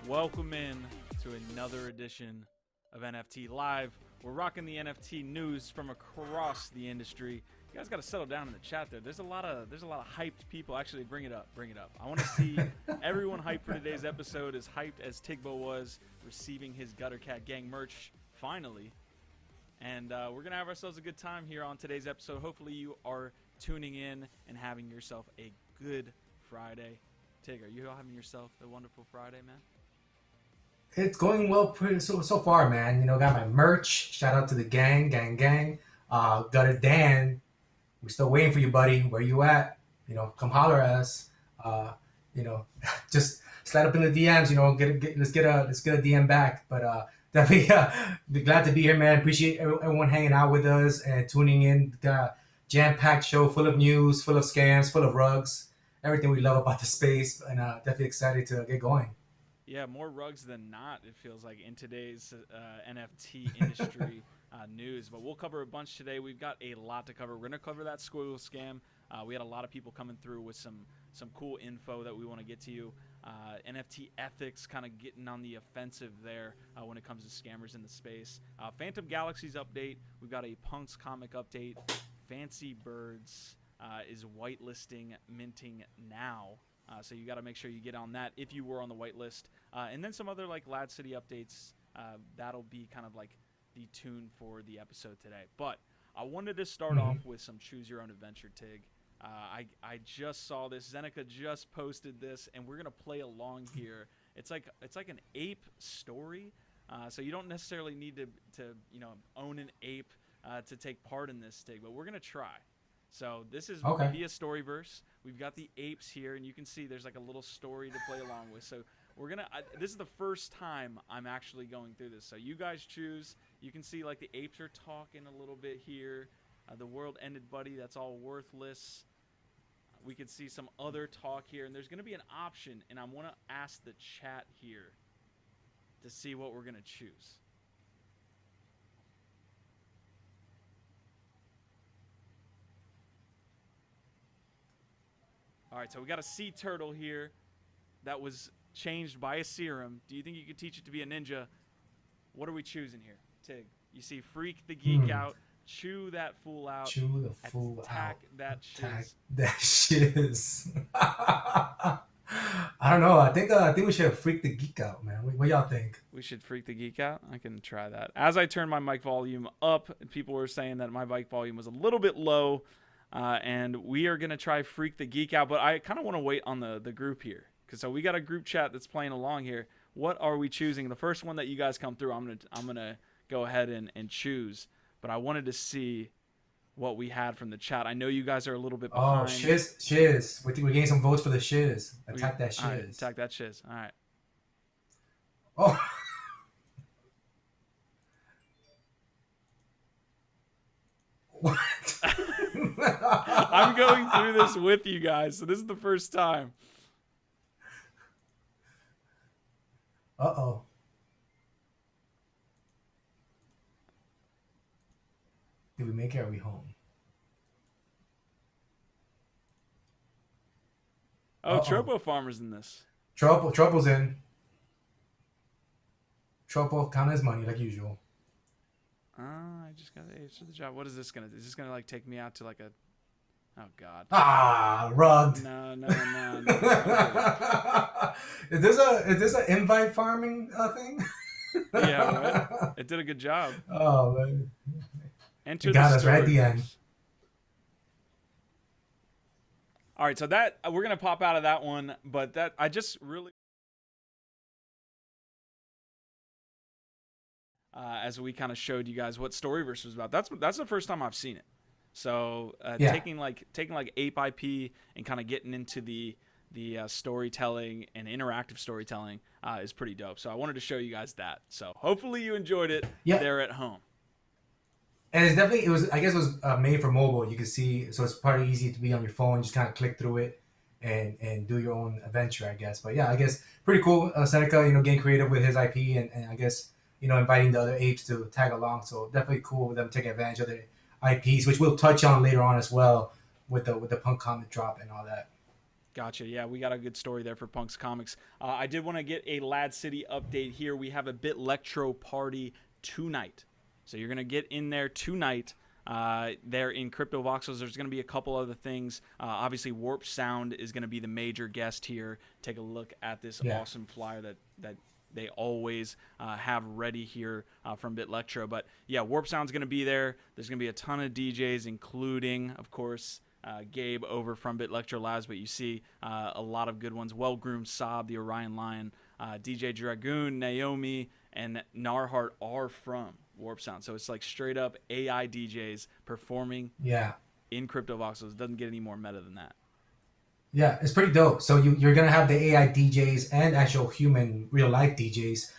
Welcome in to another edition of NFT Live. We're rocking the NFT news from across the industry. You guys got to settle down in the chat there. There's a lot of hyped people. Actually, bring it up. I want to see everyone hyped for today's episode, as hyped as Tigbo was receiving his Gutter Cat Gang merch finally. And we're gonna have ourselves a good time here on today's episode. Hopefully, you are tuning in and having yourself a good Friday. Tig, are you having yourself a wonderful Friday, man? It's going well so far, man. You know, got my merch. Shout out to the gang. Got it, Dan. We're still waiting for you, buddy. Where you at? You know, come holler at us. You know, just slide up in the DMs. You know, let's get a DM back. But definitely, be glad to be here, man. Appreciate everyone hanging out with us and tuning in. Got a jam-packed show full of news, full of scams, full of rugs. Everything we love about the space, and definitely excited to get going. Yeah, more rugs than not, it feels like, in today's NFT industry news. But we'll cover a bunch today. We've got a lot to cover. We're going to cover that Squiggles scam. We had a lot of people coming through with some cool info that we want to get to you. NFT ethics kind of getting on the offensive there when it comes to scammers in the space. Phantom Galaxies update. We've got a Punks comic update. Fancy Birds is whitelisting, minting now. So you got to make sure you get on that if you were on the whitelist. And then some other like LADZ City updates. That'll be kind of like the tune for the episode today. But I wanted to start off with some Choose Your Own Adventure, Tig. I just saw this. Zeneca just posted this, and we're going to play along here. It's like an ape story. So you don't necessarily need to own an ape to take part in this, Tig. But we're going to try. So this is via Storyverse. We've got the apes here, and you can see there's like a little story to play along with. So we're gonna. This is the first time I'm actually going through this. So you guys choose. You can see like the apes are talking a little bit here. The world ended, buddy. That's all worthless. We could see some other talk here, and there's gonna be an option, and I want to ask the chat here to see what we're gonna choose. All right, so we got a sea turtle here that was changed by a serum. Do you think you could teach it to be a ninja? What are we choosing here, Tig? You see Freak the Geek out, chew that fool out, Chew the fool attack out. that Attack shiz. that shiz. I don't know. I think we should freak the geek out, man. What y'all think? We should Freak the Geek out? I can try that. As I turn my mic volume up, people were saying that my mic volume was a little bit low. And we are going to try Freak the Geek out, but I kind of want to wait on the group here. So we got a group chat that's playing along here. What are we choosing? The first one that you guys come through, I'm gonna go ahead and choose. But I wanted to see what we had from the chat. I know you guys are a little bit behind. Oh, shiz. We're getting some votes for the shiz. Attack that shiz. All right, attack that shiz. All right. Oh. What? I'm going through this with you guys, so this is the first time. Uh-oh. Did we make it? Are we home? Oh, Tropo Farmer's in this. Tropo's in. Tropo count his money like usual. I just got the H to the job. What is this gonna do? Is this gonna like take me out to like a... Oh God. Rugged. No. Is this an invite farming thing? Yeah, right? It did a good job. Oh man. Enter it got the us right at the end. All right, so that we're gonna pop out of that one, but that I just really as we kind of showed you guys what Storyverse was about. That's the first time I've seen it. So taking like Ape IP and kind of getting into the storytelling and interactive storytelling is pretty dope. So I wanted to show you guys that. So hopefully you enjoyed it there at home. And it was made for mobile. You can see, so it's probably easy to be on your phone. Just kind of click through it and do your own adventure, I guess. But yeah, I guess pretty cool. Seneca, getting creative with his IP and I guess inviting the other apes to tag along. So definitely cool with them taking advantage of their IPs, which we'll touch on later on as well with the punk comic drop and all that. Gotcha. Yeah, we got a good story there for Punks Comics. I did want to get a LADZ City update here. We have a BitLectro party tonight. So you're going to get in there tonight. There in Crypto Voxels, there's going to be a couple other things. Obviously, Warp Sound is going to be the major guest here. Take a look at this awesome flyer that they always have ready here from BitLectro. But yeah, Warp Sound's going to be there. There's going to be a ton of DJs, including, of course, Gabe over from BitLectro Labs. But you see a lot of good ones. Well-Groomed Saab, the Orion Lion, DJ Dragoon, Naomi, and Narhart are from Warp Sound. So it's like straight up AI DJs performing in Crypto Voxels. It doesn't get any more meta than that. Yeah, it's pretty dope. So you're going to have the AI DJs and actual human real life DJs,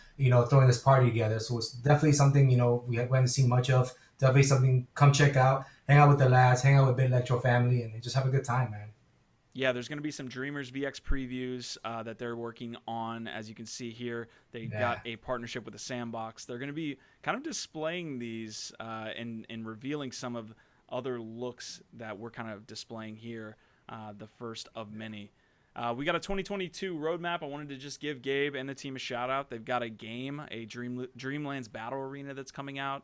throwing this party together. So it's definitely something, we haven't seen much of. Definitely something, come check out, hang out with the lads, hang out with BitLectro family, and just have a good time, man. Yeah, there's going to be some Dreamers VX previews that they're working on. As you can see here, they got a partnership with the Sandbox. They're going to be kind of displaying these and revealing some of other looks that we're kind of displaying here, the first of many. We got a 2022 roadmap. I wanted to just give Gabe and the team a shout out. They've got a game, a Dreamlands Battle Arena that's coming out.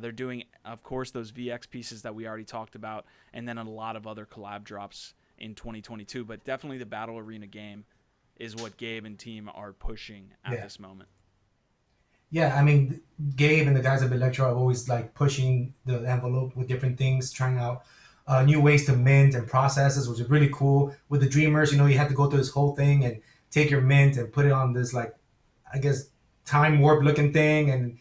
They're doing, of course, those VX pieces that we already talked about, and then a lot of other collab drops in 2022. But definitely the Battle Arena game is what Gabe and team are pushing at this moment. Yeah, I mean, Gabe and the guys at BitLectro are always like pushing the envelope with different things, trying out new ways to mint and processes, which is really cool. With the Dreamers, you had to go through this whole thing and take your mint and put it on this, like, I guess, time warp looking thing, and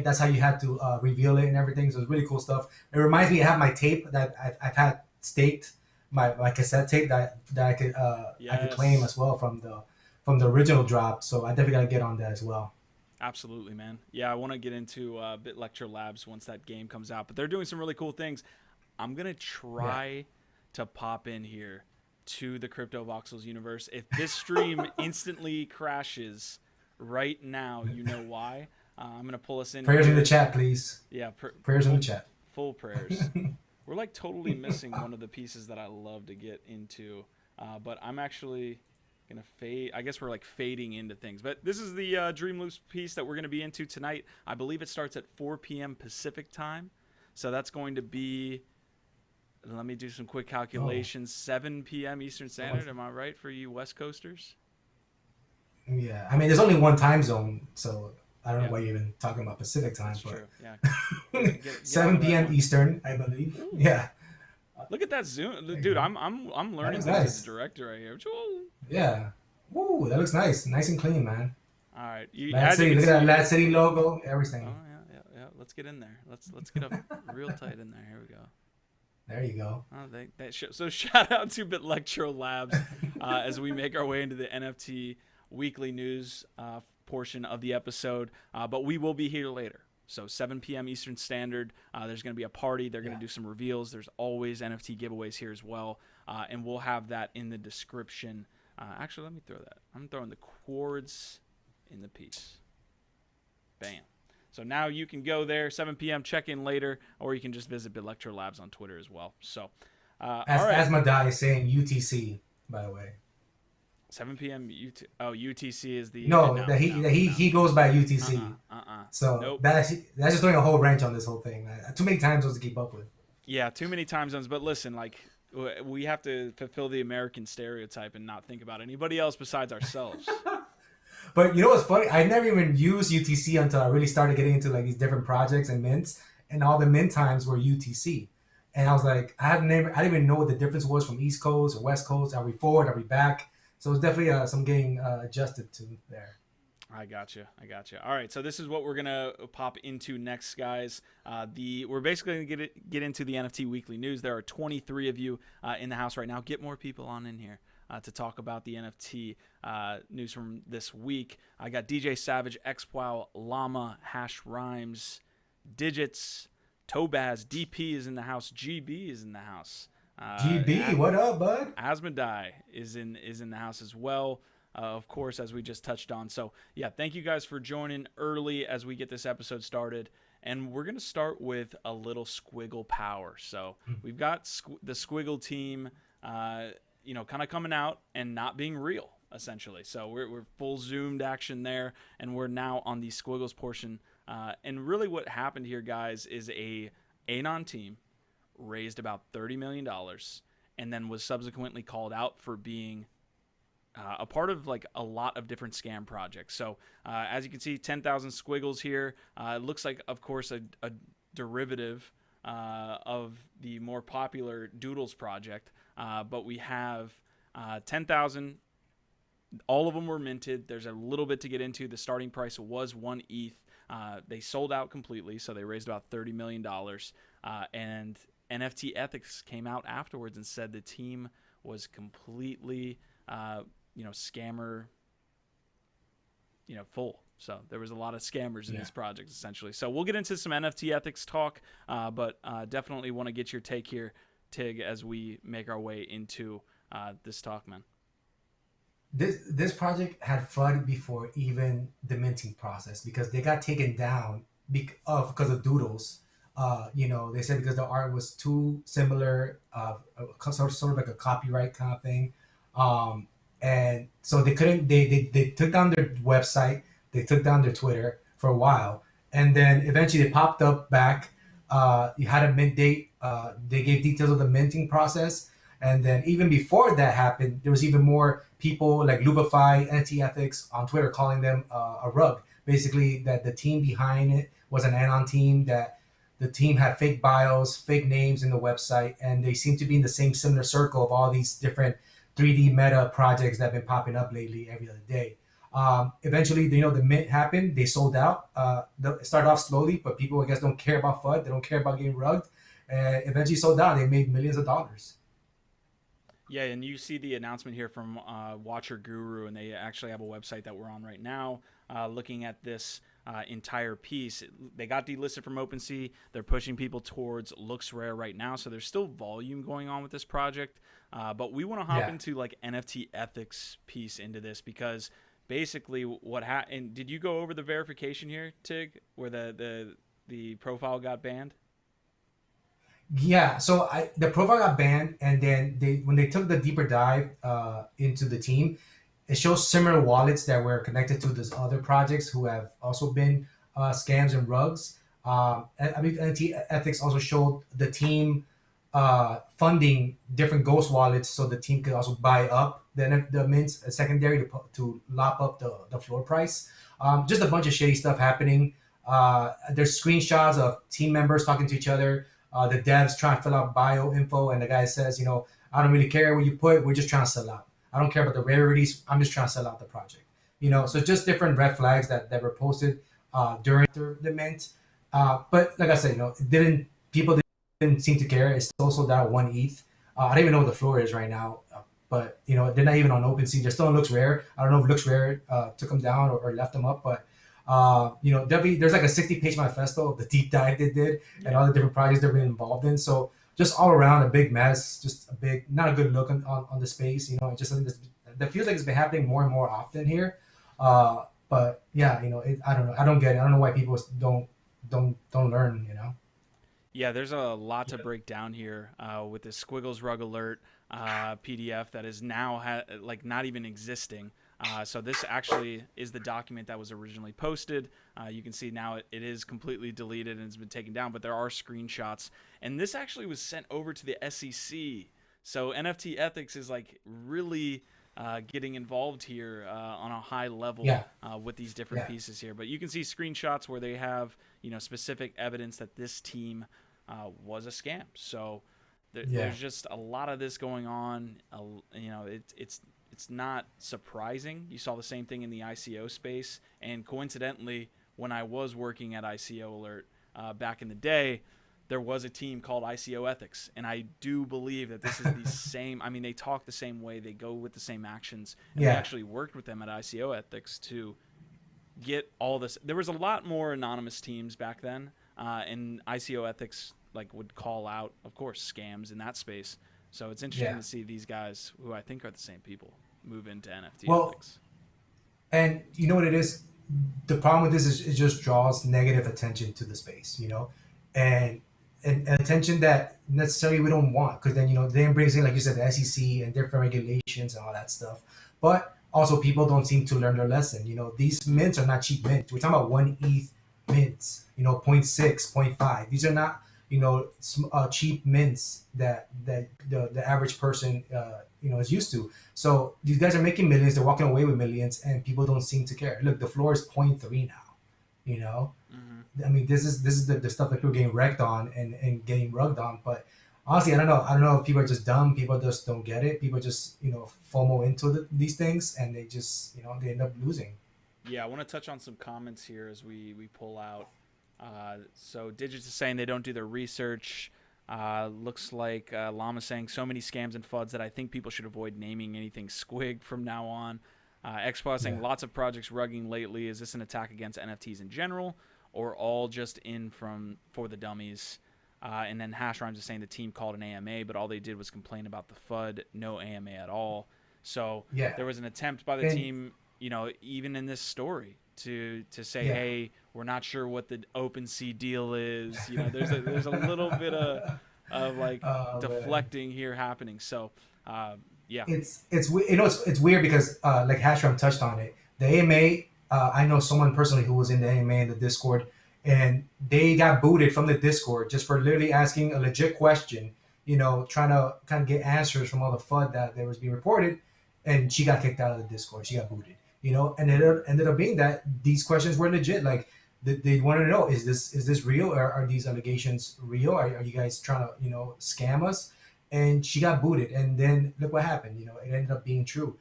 that's how you had to reveal it and everything. So it's really cool stuff. It reminds me, I have my tape that I've had staked, my cassette tape that I could claim as well from the original drop. So I definitely gotta get on that as well. Absolutely, man. Yeah, I want to get into BitLectro Labs once that game comes out. But they're doing some really cool things. I'm going to try to pop in here to the Crypto Voxels universe. If this stream instantly crashes right now, you know why. I'm going to pull us in. Prayers in the chat, please. Yeah. Prayers in the chat. Full prayers. We're like totally missing one of the pieces that I love to get into. But I'm actually going to fade. I guess we're like fading into things. But this is the Dream Loops piece that we're going to be into tonight. I believe it starts at 4 p.m. Pacific time. So that's going to be... Let me do some quick calculations. 7 p.m. Eastern Standard. Am I right for you West Coasters? Yeah. I mean, there's only one time zone, so I don't know why you're even talking about Pacific time. That's but true. Yeah. Get 7 p.m. Eastern, I believe. Ooh. Yeah. Look at that zoom, dude. I'm learning things as a director right here. Yeah. Woo, that looks nice. Nice and clean, man. All right. Look at that LADZ City logo. Everything. Oh yeah. Let's get in there. Let's get up real tight in there. Here we go. There you go. Oh, so shout out to BitLectro Labs as we make our way into the NFT weekly news portion of the episode. But we will be here later. So 7 p.m. Eastern Standard. There's going to be a party. They're going to do some reveals. There's always NFT giveaways here as well. And we'll have that in the description. Actually, let me throw that. I'm throwing the quartz in the piece. Bam. So now you can go there, 7 p.m., check in later, or you can just visit BitLectro Labs on Twitter as well. So, as my guy is saying UTC, by the way. 7 p.m. UTC is the... No, he goes by UTC. So that's just throwing a whole wrench on this whole thing. Too many time zones to keep up with. Yeah, too many time zones. But listen, like, we have to fulfill the American stereotype and not think about anybody else besides ourselves. But you know what's funny? I never even used UTC until I really started getting into like these different projects and mints, and all the mint times were UTC. And I was like, I didn't even know what the difference was from East Coast or West Coast. Are we forward? Are we back? So it's definitely some getting adjusted to there. I gotcha. All right, so this is what we're gonna pop into next, guys. We're basically gonna get into the NFT weekly news. There are 23 of you in the house right now. Get more people on in here to talk about the NFT news from this week. I got DJ Savage, XWow, Llama, Hash Rhymes, Digits, Tobaz, DP is in the house, GB is in the house. GB, what up, bud? Asmodai is in the house as well. Of course, as we just touched on. So, yeah, thank you guys for joining early as we get this episode started. And we're going to start with a little Squiggle power. So we've got the Squiggle team kind of coming out and not being real, essentially. So we're full zoomed action there, and we're now on the Squiggles portion. And really what happened here, guys, is a Anon team raised about $30 million and then was subsequently called out for being a part of like a lot of different scam projects. So as you can see, 10,000 Squiggles here. It looks like, of course, a derivative of the more popular Doodles project. But we have 10,000. All of them were minted. There's a little bit to get into. The starting price was 1 ETH. They sold out completely, so they raised about $30 million. And NFT Ethics came out afterwards and said the team was completely scammer, full. So there was a lot of scammers in this project, essentially. So we'll get into some NFT ethics talk, but definitely want to get your take here, Tig, as we make our way into this talk, man. This project had FUD before even the minting process because they got taken down because of Doodles. They said because the art was too similar, sort of like a copyright kind of thing. And so they couldn't, they took down their website, they took down their Twitter for a while. And then eventually they popped up back. You had a mint date. They gave details of the minting process. And then even before that happened, there was even more people like Lubify, NFT Ethics on Twitter calling them a rug. Basically, that the team behind it was an anon team, that the team had fake bios, fake names in the website, and they seem to be in the same similar circle of all these different 3D meta projects that have been popping up lately every other day. Eventually, the mint happened. They sold out. It started off slowly, but people, I guess, don't care about FUD. They don't care about getting rugged. And eventually sold out. They made millions of dollars. Yeah, and you see the announcement here from Watcher Guru, and they actually have a website that we're on right now looking at this entire piece. They got delisted from OpenSea. They're pushing people towards Looks Rare right now, so there's still volume going on with this project. But we want to hop into like NFT ethics piece into this because basically what happened. Did you go over the verification here, Tig, where the profile got banned? Yeah, so the profile got banned, and then when they took the deeper dive into the team, it shows similar wallets that were connected to these other projects who have also been scams and rugs. NFT Ethics also showed the team funding different ghost wallets so the team could also buy up the mints secondary to lop up the floor price. Just a bunch of shady stuff happening. There's screenshots of team members talking to each other. The devs trying to fill out bio info, and the guy says, I don't really care what you put. We're just trying to sell out. I don't care about the rarities. I'm just trying to sell out the project. So just different red flags that were posted during the mint. But like I said, people didn't seem to care. It's still sold out 1 ETH. I don't even know what the floor is right now, but they're not even on OpenSea. They're still on Looks Rare. I don't know if Looks Rare took them down or left them up, but definitely there's like a 60-page manifesto of the deep dive they did and all the different projects they've been involved in. So just all around a big mess, just not a good look on the space. It just something that feels like it's been happening more and more often here. But yeah, I don't know. I don't get it. I don't know why people don't learn. Yeah, there's a lot to break down here with this Squiggles Rug Alert PDF that is now not even existing. So this actually is the document that was originally posted. You can see now it is completely deleted and it's been taken down, but there are screenshots. And this actually was sent over to the SEC. So NFT Ethics is really getting involved here on a high level with these different pieces here. But you can see screenshots where they have specific evidence that this team was a scam. So there's just a lot of this going on. It's not surprising. You saw the same thing in the ICO space. And coincidentally, when I was working at ICO Alert back in the day, there was a team called ICO Ethics. And I do believe that this is the same. I mean, they talk the same way. They go with the same actions. And we actually worked with them at ICO Ethics to get all this. There was a lot more anonymous teams back then. And ICO Ethics would call out, of course, scams in that space. So it's interesting to see these guys, who I think are the same people, move into NFT ethics. And you know what it is? The problem with this is it just draws negative attention to the space, and and attention that necessarily we don't want, because then then brings in, like you said, the SEC and different regulations and all that stuff. But also people don't seem to learn their lesson. These mints are not cheap mints. We're talking about 1 ETH mints. Zero point 0.6, zero point 0.5. These are not cheap mints that the average person is used to. So these guys are making millions. They're walking away with millions, and people don't seem to care. Look, the floor is zero point 0.3 now. You know, Hmm. I mean, this is the stuff that people are getting wrecked on and getting rugged on. But honestly, I don't know. I don't know if people are just dumb. People just don't get it. People just FOMO into these things, and they just they end up losing. Yeah, I want to touch on some comments here as we pull out. So Digits is saying they don't do their research. Looks like Llama saying so many scams and FUDs that I think people should avoid naming anything Squig from now on. Xpaw saying Yeah. lots of projects rugging lately. Is this an attack against NFTs in general, or all just in from for the dummies? And then Hash Rhymes is saying the team called an AMA, but all they did was complain about the FUD, no AMA at all. So Yeah. there was an attempt by the And team, even in this story, to say, yeah. hey, we're not sure what the OpenSea deal is. There's a little bit of like Man. deflecting here happening. So uh, yeah, It's weird because like Hashram touched on it. The AMA, I know someone personally who was in the AMA in the Discord, and they got booted from the Discord just for literally asking a legit question. Trying to kind of get answers from all the FUD that was being reported, and she got kicked out of the Discord. She got booted. And it ended up being that these questions were legit. Like they wanted to know, is this real? Are these allegations real? Are you guys trying to scam us? And she got booted, and then look what happened. It ended up being true.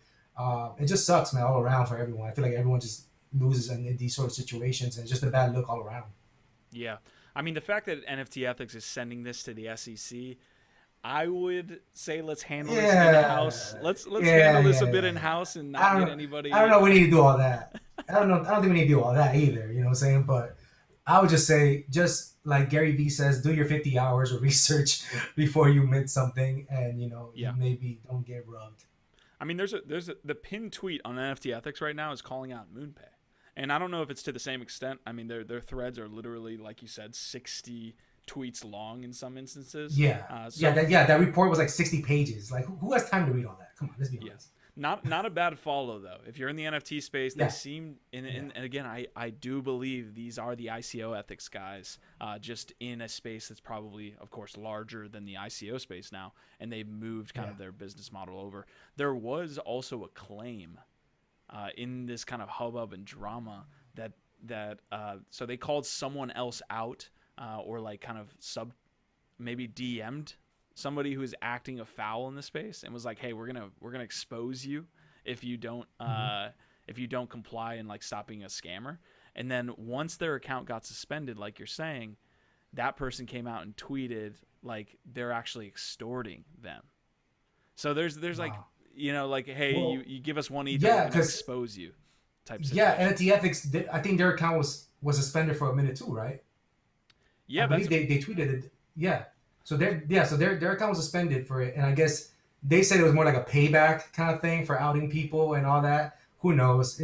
It just sucks, man, all around for everyone. I feel like everyone just loses in these sort of situations, and it's just a bad look all around. yeah. I mean, the fact that NFT Ethics is sending this to the SEC, I would say let's handle this in house. Yeah, Let's handle yeah, this a yeah, bit yeah. in house and I not get don't, I don't anybody. know. We need to do all that. I don't know. I don't think we need to do all that either. You know what I'm saying? But I would just say, just like Gary Vee says, do your 50 hours of research before you mint something, and you Yeah. maybe don't get rubbed. I mean, the pinned tweet on NFT Ethics right now is calling out MoonPay, and I don't know if it's to the same extent. I mean, their threads are literally, like you said, 60 tweets long in some instances. Yeah, So that report was like 60 pages. Like, who has time to read all that? Come on, let's be yeah, honest. not a bad follow though. If you're in the NFT space, they Yeah, seem yeah, and again, I do believe these are the ICO ethics guys, just in a space that's probably, of course, larger than the ICO space now, and they've moved kind yeah, of their business model over. There was also a claim in this kind of hubbub and drama that so they called someone else out, or like kind of maybe DM'd somebody who is acting a foul in the space and was like, "Hey, we're gonna expose you if you don't hmm comply and like stop being a scammer." And then once their account got suspended, like you're saying, that person came out and tweeted like they're actually extorting them. So there's like, wow. like, hey, you, Well, you give us one ether, we're yeah, gonna because expose you, type yeah, situation. NFT Ethics. I think their account was suspended for a minute too, right? I Yeah, that's believe they tweeted it. Yeah. So their account was suspended for it, and I guess they said it was more like a payback kind of thing for outing people and all that. Who knows?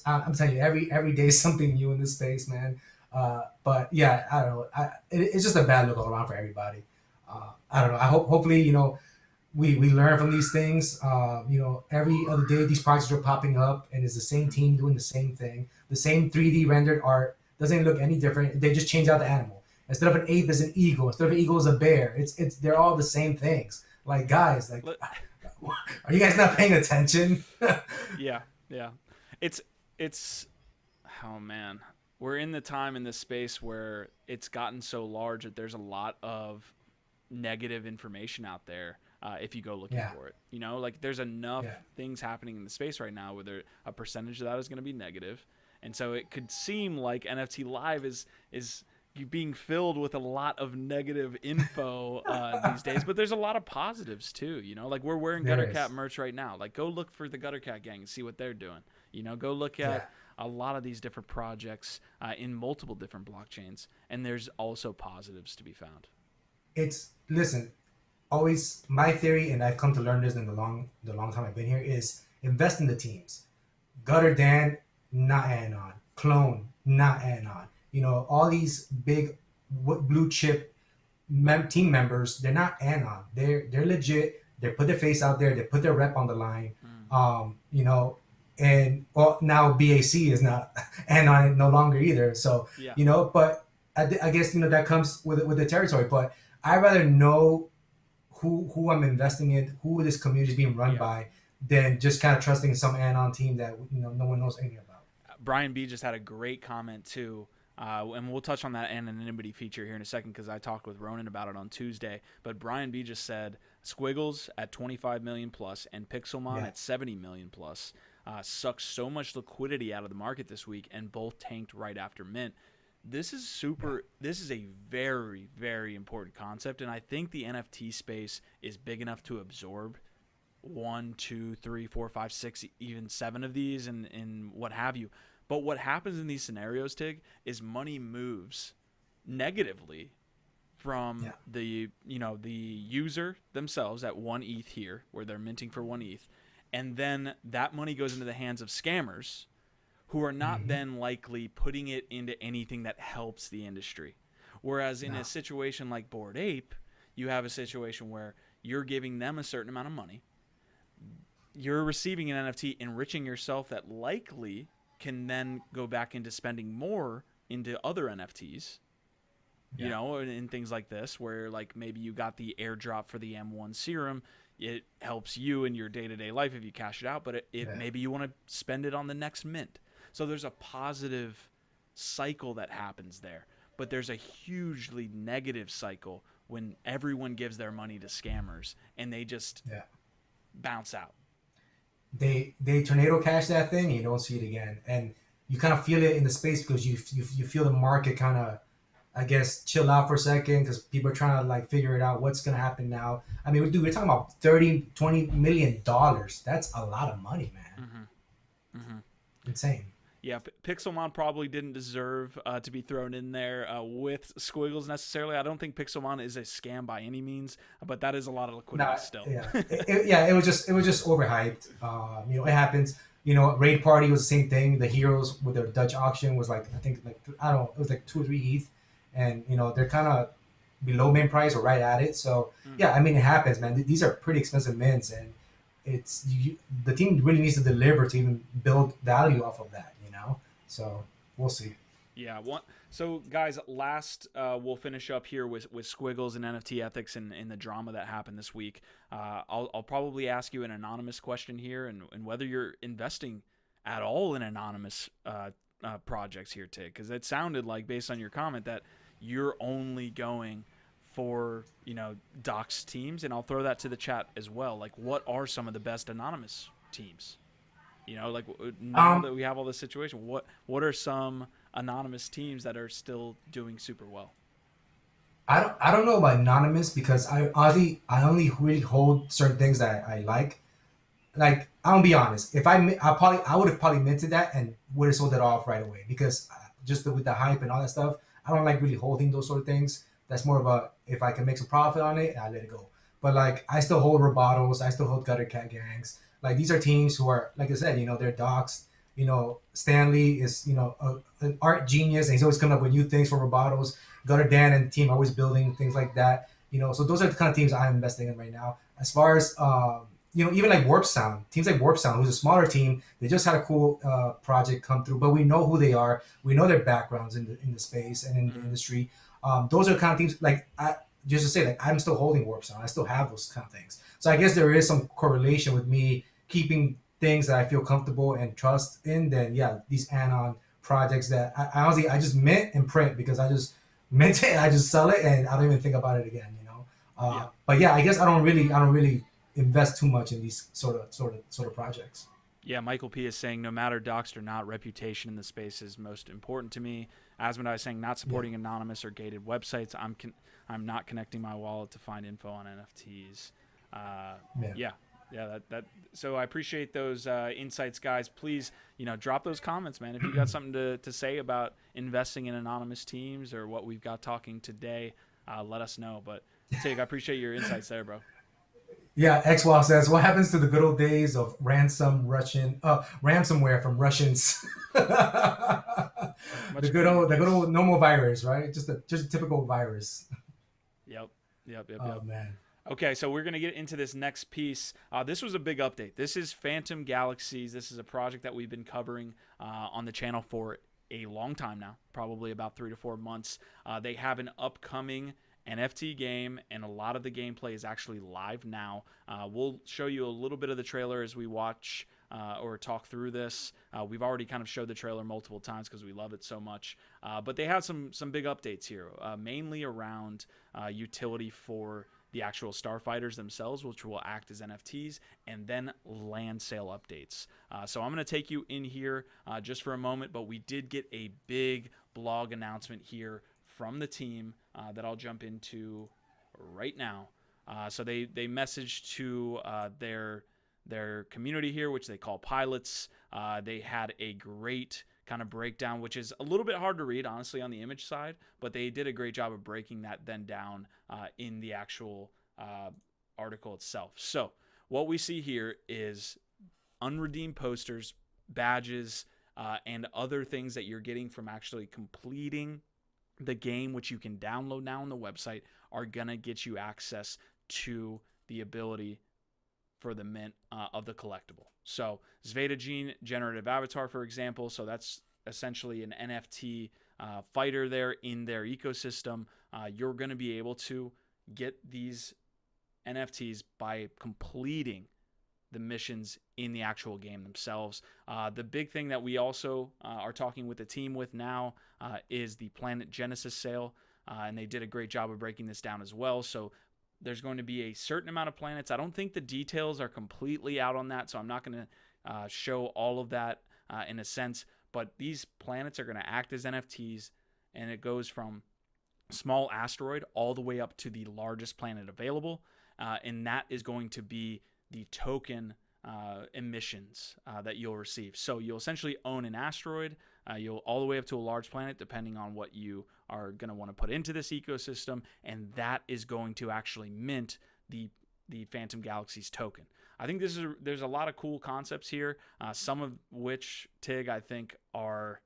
I'm telling you, every day is something new in this space, man. But yeah, I don't know. It's just a bad look all around for everybody. I don't know. Hopefully we learn from these things. Every other day these projects are popping up, and it's the same Mhm. team doing the same thing. The same 3D rendered art doesn't look any different. They just change out the animal. Instead of an ape, is an eagle. Instead of an eagle, is a bear. It's they're all the same things. Like, guys, like, Let, are you guys not paying attention? yeah, yeah. It's it's oh man, we're in the time in this space where it's gotten so large that there's a lot of negative information out there, if you go looking Yeah, for it. Like there's enough yeah, things happening in the space right now where a percentage of that is going to be negative, and so it could seem like NFT Live is being filled with a lot of negative info these days, but there's a lot of positives too. Like we're wearing there Gutter Cat is. merch right now. Like go look for the Gutter Cat gang and see what they're doing. Go look Yeah, at a lot of these different projects in multiple different blockchains, and there's also positives to be found. listen. Always my theory, and I've come to learn this in the long time I've been here, is invest in the teams. Gutter Dan, not Anon. Clone, not Anon. All these big blue chip team members, they're not anon. They're legit. They put their face out there. They put their rep on the line. You know, and well, now BAC is not anon no longer either. So Yeah. you know, but I guess you know that comes with the territory. But I rather know who I'm investing in, who this community is being run Yeah. by, than just kind of trusting some anon team that you know no one knows anything about. Brian B just had a great comment too. And we'll touch on that anonymity feature here in a second because I talked with Ronan about it on Tuesday. But Brian B just said Squiggles at 25 million plus and Pixelmon Yeah. at 70 million plus sucked so much liquidity out of the market this week, and both tanked right after mint. This is super. This is a very, very important concept, and I think the NFT space is big enough to absorb one, two, three, four, five, six, even seven of these, and what have you. But what happens in these scenarios, Tig, is money moves negatively from Yeah. the user themselves at 1 ETH here, where they're minting for 1 ETH, and then that money goes into the hands of scammers, who are not then likely putting it into anything that helps the industry. Whereas in a situation like Bored Ape, you have a situation where you're giving them a certain amount of money, you're receiving an NFT, enriching yourself that likely can then go back into spending more into other NFTs, you know, and things like this, where like maybe you got the airdrop for the M1 serum. It helps you in your day-to-day life if you cash it out, but maybe you want to spend it on the next mint. So there's a positive cycle that happens there, but there's a hugely negative cycle when everyone gives their money to scammers and they just bounce out. They tornado cash that thing and you don't see it again, and you kind of feel it in the space because you feel the market kind of, I guess, chill out for a second because people are trying to like figure it out what's gonna happen now. I mean, dude, we're talking about 30-20 million dollars. That's a lot of money, man. Insane. Yeah, Pixelmon probably didn't deserve to be thrown in there with Squiggles necessarily. I don't think Pixelmon is a scam by any means, but that is a lot of liquidity still. It was just overhyped. You know, it happens. You know, Raid Party was the same thing. The Heroes with their Dutch auction was like, I think like, I don't know, it was like 2 or 3 ETH, and you know they're kind of below main price or right at it. So yeah, I mean it happens, man. These are pretty expensive mints, and the team really needs to deliver to even build value off of that. So we'll see. Yeah. So, guys, last we'll finish up here with Squiggles and NFT ethics and the drama that happened this week. I'll probably ask you an anonymous question here, and whether you're investing at all in anonymous projects here, Tig, because it sounded like, based on your comment, that you're only going for docs teams, and I'll throw that to the chat as well. Like, what are some of the best anonymous teams? Like now that we have all this situation, what are some anonymous teams that are still doing super well? I don't know about anonymous because I only really hold certain things that I like. Like I'm gonna be honest, if I would have probably minted that and would have sold it off right away because just with the hype and all that stuff, I don't like really holding those sort of things. That's more of a if I can make some profit on it, I let it go. But like I still hold Robotos, I still hold Gutter Cat Gangs. Like these are teams who are, like I said, they're doxed. Stanley is, an art genius, and he's always coming up with new things for Robotos. Gutter Dan and the team are always building things like that. So those are the kind of teams I'm investing in right now. As far as, even like Warp Sound, teams like Warp Sound, who's a smaller team, they just had a cool project come through, but we know who they are. We know their backgrounds in the space and in the industry. Those are the kind of teams, just to say, like, I'm still holding Warp Sound. I still have those kind of things. So I guess there is some correlation with me keeping things that I feel comfortable and trust in. Then yeah, these anon projects that I honestly I just mint and print because I just mint it and I just sell it and I don't even think about it again. But yeah, I guess I don't really invest too much in these sort of projects. Yeah, Michael P is saying no matter doxed or not, reputation in the space is most important to me. Asmodai is saying not supporting anonymous or gated websites. I'm not connecting my wallet to find info on NFTs. So I appreciate those insights, guys. Please, drop those comments, man. If you got something to say about investing in anonymous teams or what we've got talking today, let us know. But Tig, I appreciate your insights there, bro. Yeah, XWall says, what happens to the good old days of ransomware from Russians? the good old normal virus, right? Just a typical virus. Yep. Yep. Yep. Oh Yep. man. Okay, so we're going to get into this next piece. This was a big update. This is Phantom Galaxies. This is a project that we've been covering on the channel for a long time now, probably about 3 to 4 months. They have an upcoming NFT game, and a lot of the gameplay is actually live now. We'll show you a little bit of the trailer as we watch or talk through this. We've already kind of showed the trailer multiple times because we love it so much. But they have some big updates here, mainly around utility for the actual starfighters themselves, which will act as NFTs, and then land sale updates. So I'm going to take you in here just for a moment, but we did get a big blog announcement here from the team that I'll jump into right now. So they messaged to their community here, which they call pilots. They had a great kind of breakdown, which is a little bit hard to read, honestly, on the image side, but they did a great job of breaking that then down in the actual article itself. So what we see here is unredeemed posters, badges, and other things that you're getting from actually completing the game, which you can download now on the website, are going to get you access to the ability for the mint of the collectible. So Zveta Gene generative avatar, for example, so that's essentially an NFT fighter there in their ecosystem. You're going to be able to get these NFTs by completing the missions in the actual game themselves. The big thing that we also are talking with the team with now is the Planet Genesis sale, and they did a great job of breaking this down as well. So there's going to be a certain amount of planets. I don't think the details are completely out on that, so I'm not going to show all of that in a sense, but these planets are going to act as NFTs, and it goes from small asteroid all the way up to the largest planet available, and that is going to be the token emissions that you'll receive. So you'll essentially own an asteroid, you'll all the way up to a large planet, depending on what you are going to want to put into this ecosystem, and that is going to actually mint the Phantom Galaxies token. I think there's a lot of cool concepts here, some of which, Tig, I think are,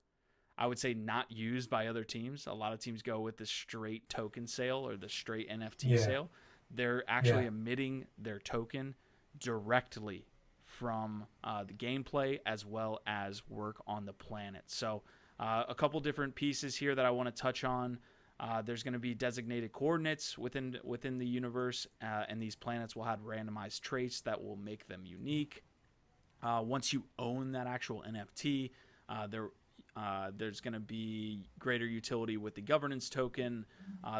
I would say, not used by other teams. A lot of teams go with the straight token sale or the straight NFT sale. They're actually emitting their token directly from the gameplay as well as work on the planet. So a couple different pieces here that I want to touch on. There's going to be designated coordinates within the universe, and these planets will have randomized traits that will make them unique. Once you own that actual NFT, there's going to be greater utility with the governance token.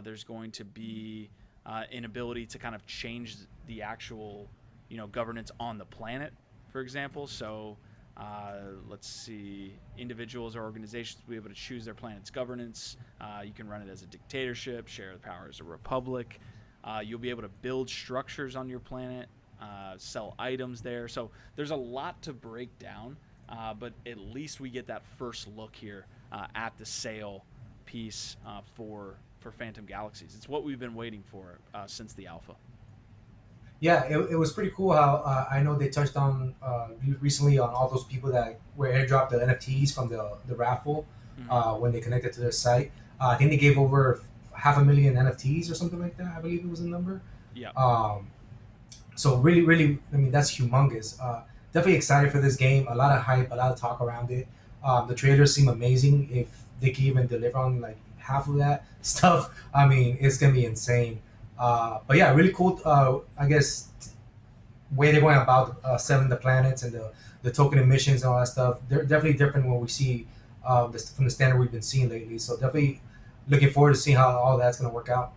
There's going to be an ability to kind of change the actual governance on the planet, for example. So let's see, individuals or organizations will be able to choose their planet's governance. You can run it as a dictatorship, share the power as a republic. You'll be able to build structures on your planet, sell items there. So there's a lot to break down, but at least we get that first look here at the sale piece for Phantom Galaxies. It's what we've been waiting for since the alpha. Yeah, it was pretty cool how I know they touched on recently on all those people that were airdropped the NFTs from the raffle when they connected to their site. I think they gave over 500,000 NFTs or something like that. I believe it was the number. Yeah. So really, really, I mean, that's humongous. Definitely excited for this game. A lot of hype, a lot of talk around it. The trailers seem amazing. If they can even deliver on like half of that stuff, I mean, it's gonna be insane. But yeah, really cool. I guess way they're going about selling the planets and the token emissions and all that stuff. They're definitely different when we see from the standard we've been seeing lately. So definitely looking forward to seeing how all that's going to work out.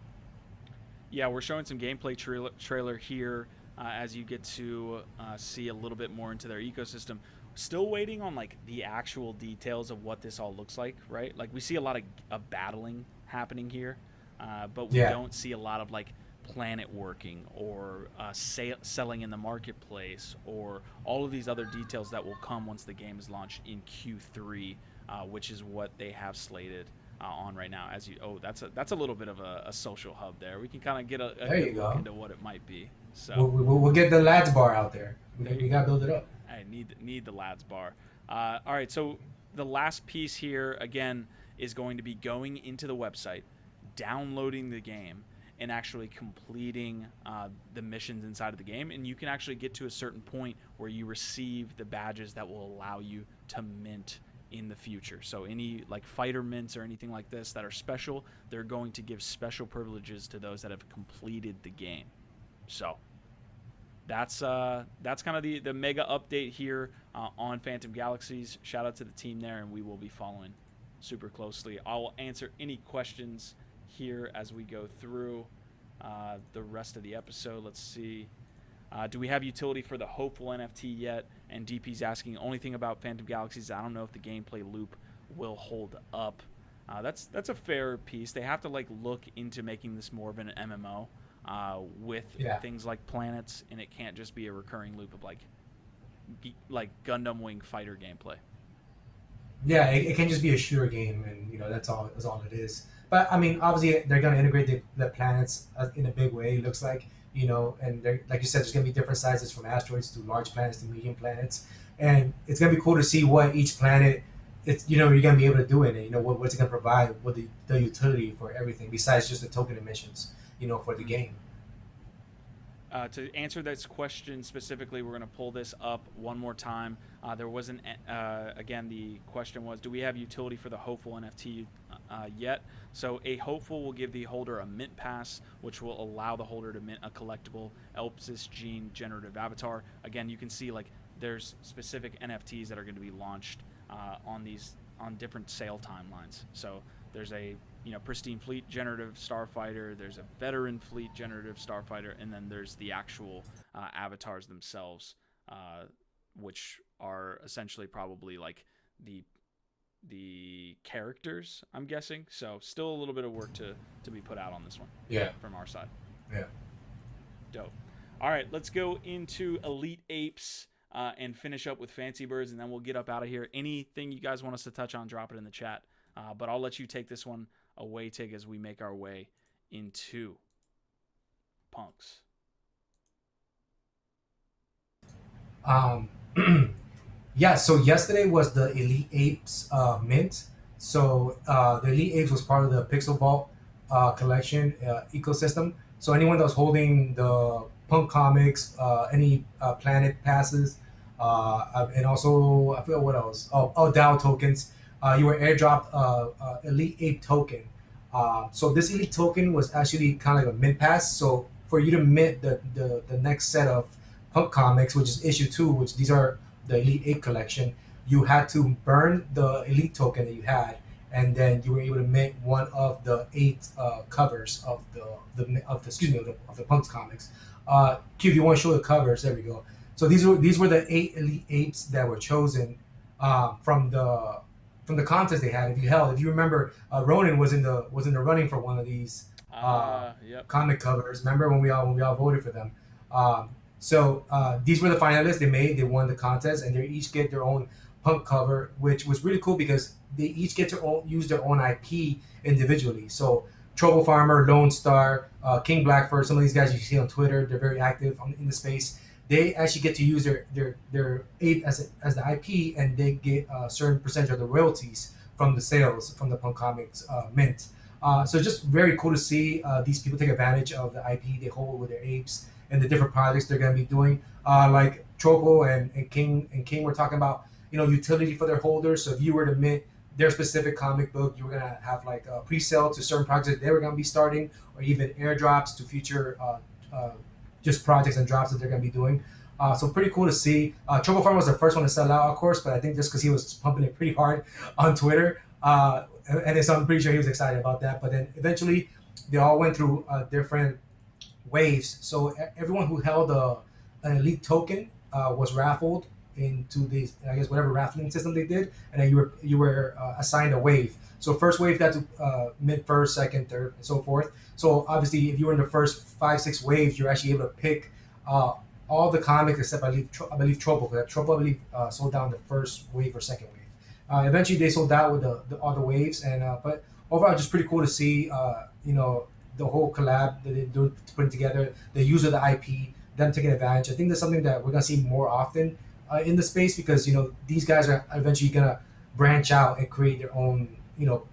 Yeah, we're showing some gameplay trailer here as you get to see a little bit more into their ecosystem. Still waiting on like the actual details of what this all looks like, right? Like we see a lot of battling happening here. But we don't see a lot of like planet working or selling in the marketplace or all of these other details that will come once the game is launched in Q3, which is what they have slated on right now. That's a little bit of a social hub there. We can kind of get a good look into what it might be. So we'll get the LADZ bar out there. We got to build it up. I need the LADZ bar. All right, so the last piece here again is going to be going into the website, downloading the game, and actually completing the missions inside of the game. And you can actually get to a certain point where you receive the badges that will allow you to mint in the future. So any like fighter mints or anything like this that are special, they're going to give special privileges to those that have completed the game. So that's kind of the mega update here on Phantom Galaxies. Shout out to the team there, and we will be following super closely. I will answer any questions here as we go through the rest of the episode. Let's see. Do we have utility for the hopeful NFT yet? And DP's asking, only thing about Phantom Galaxies, I don't know if the gameplay loop will hold up. That's a fair piece. They have to like look into making this more of an MMO with things like planets, and it can't just be a recurring loop of like Gundam Wing Fighter gameplay. Yeah, it can just be a shooter game, and that's all it is. But I mean, obviously they're gonna integrate the planets in a big way. It looks like, and like you said, there's gonna be different sizes from asteroids to large planets to medium planets, and it's gonna be cool to see what each planet you're gonna be able to do in it. What's it gonna provide, what the utility for everything besides just the token emissions, for the game. To answer this question specifically, we're going to pull this up one more time. There wasn't, again, the question was, do we have utility for the hopeful NFT yet? So a hopeful will give the holder a mint pass, which will allow the holder to mint a collectible Elpsis Gene generative avatar. Again, you can see like there's specific NFTs that are going to be launched on different sale timelines. So there's a pristine fleet generative starfighter, there's a veteran fleet generative starfighter, and then there's the actual avatars themselves, which are essentially probably like the characters, I'm guessing. So still a little bit of work to be put out on this one. Yeah. From our side. Yeah. Dope. All right, let's go into Elite Apes and finish up with Fancy Birds, and then we'll get up out of here. Anything you guys want us to touch on, drop it in the chat. But I'll let you take this one away, Tig, as we make our way into Punks. Yeah, so yesterday was the Elite Apes mint. So the Elite Apes was part of the Pixel Vault collection ecosystem. So anyone that was holding the Punk comics, any planet passes, and also I forgot what else. DAO tokens. You were airdropped Elite Ape token. So this Elite token was actually kind of like a mint pass. So for you to mint the next set of Punk comics, which is issue 2, which these are the Elite Ape collection, you had to burn the Elite token that you had, and then you were able to mint one of the 8 covers of the Punks comics. Q, if you want to show the covers, there we go. So these were the 8 Elite Apes that were chosen from the contest they had. If you remember, Ronan was in the running for one of these comic covers. Remember when we all voted for them? So these were the finalists. They won the contest, and they each get their own Punk cover, which was really cool because they each get to use their own IP individually. So Trouble Farmer, Lone Star, King Blackfur, some of these guys you see on Twitter, they're very active in the space. They actually get to use their ape as the IP, and they get a certain percentage of the royalties from the sales from the Punk Comics mint. So just very cool to see these people take advantage of the IP they hold with their apes and the different projects they're going to be doing. Like Tropo and King were talking about, utility for their holders. So if you were to mint their specific comic book, you were going to have like a pre-sale to certain projects they were going to be starting, or even airdrops to future just projects and drops that they're going to be doing. So pretty cool to see. Trouble Farm was the first one to sell out, of course, but I think just because he was pumping it pretty hard on Twitter. And so I'm pretty sure he was excited about that. But then eventually they all went through different waves. So everyone who held an Elite token was raffled into this, I guess, whatever raffling system they did. And then you were assigned a wave. So first wave got to mid, first, second, third, and so forth. So obviously, if you were in the first 5-6 waves, you're actually able to pick all the comics except I believe Tropo. Because Tropo, I believe, sold down the first wave or second wave. Eventually, they sold out with the other waves, and but overall, just pretty cool to see. The whole collab that they're putting together, the use of the IP, them taking advantage. I think that's something that we're gonna see more often in the space because these guys are eventually gonna branch out and create their own.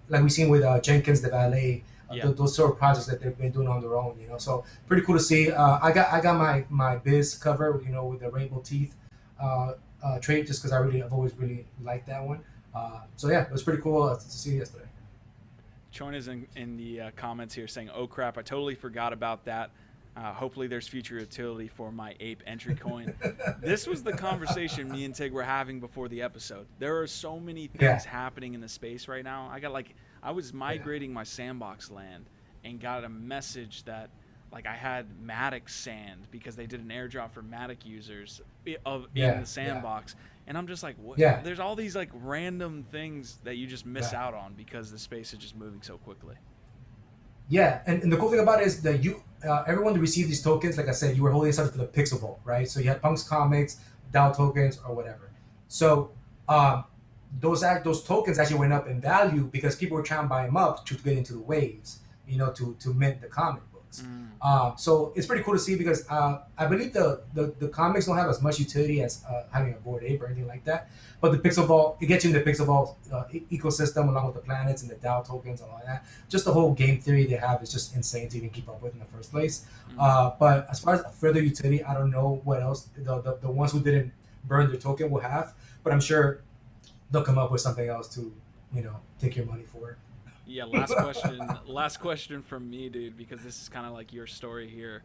Like we've seen with Jenkins the Valet, Yeah. those sort of projects that they've been doing on their own. So pretty cool to see. I got my biz cover, with the rainbow teeth trait, just because I've always really liked that one. So yeah, it was pretty cool to see yesterday. Chon is in the comments here saying, "Oh crap, I totally forgot about that. Hopefully, there's future utility for my ape entry coin." This was the conversation me and Tig were having before the episode. There are so many things Yeah, happening in the space right now. I was yeah, migrating my sandbox land and got a message that I had Matic sand because they did an airdrop for Matic users in yeah, the yeah, sandbox. And I'm just like, what? yeah, There's all these random things that you just miss yeah. out on because the space is just moving so quickly. Yeah, and the cool thing about it is that everyone that received these tokens, like I said, you were holding something for the Pixel Vault, right? So you had Punk's comics, DAO tokens, or whatever. So um, those tokens actually went up in value because people were trying to buy them up to get into the waves, to mint the comic books. Mm. So it's pretty cool to see because I believe the comics don't have as much utility as having a Bored Ape or anything like that. But the Pixel Vault, it gets you in the Pixel Vault ecosystem along with the planets and the DAO tokens and all that. Just the whole game theory they have is just insane to even keep up with in the first place. Mm. But as far as further utility, I don't know what else the ones who didn't burn their token will have. But I'm sure they'll come up with something else to, take your money for. Yeah, last question. Last question from me, dude, because this is kind of like your story here.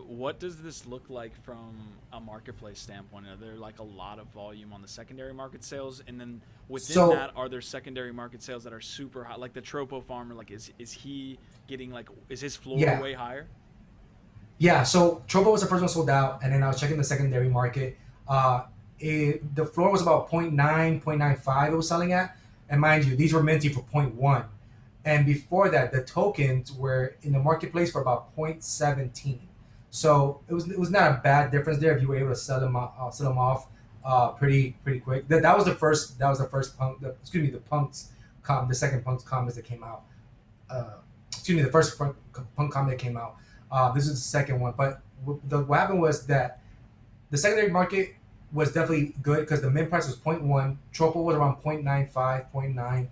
What does this look like from a marketplace standpoint? Are there a lot of volume on the secondary market sales, and then within So that, are there secondary market sales that are super high? Like the Tropo farmer, is he getting is his floor yeah, way higher? yeah. So Trovo was the first one sold out, and then I was checking the secondary market. The floor was about point 0.9, 0.95 it was selling at. And mind you, these were minting for point 0.1. And before that, the tokens were in the marketplace for about 0.17. So it was not a bad difference there if you were able to sell them off pretty quick. That was the first punk. The punks the second punk's comments that came out. The first punk comment that came out. This is the second one, but what happened was that the secondary market was definitely good because the min price was point 0.1, Tropo was around 0.95, zero point 0.9.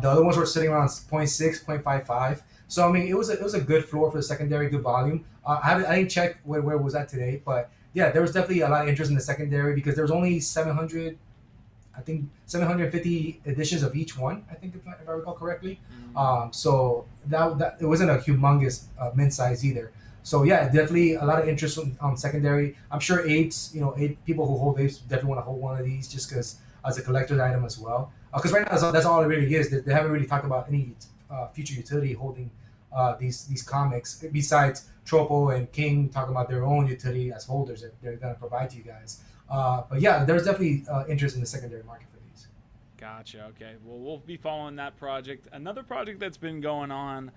The other ones were sitting around 0.6, 0.55. So I mean, it was a good floor for the secondary, good volume. I didn't check where it was at today, but yeah, there was definitely a lot of interest in the secondary because there was only 700, I think 750 editions of each one. I think if I recall correctly. Mm. So that it wasn't a humongous mint size either. So yeah, definitely a lot of interest on secondary. I'm sure apes, ape people who hold apes definitely want to hold one of these just because as a collector's item as well. Because right now that's all it really is. They haven't really talked about any future utility holding these comics besides Tropo and King talking about their own utility as holders that they're gonna provide to you guys. But yeah, there's definitely interest in the secondary market for these. Gotcha. Okay. Well, we'll be following that project. Another project that's been going on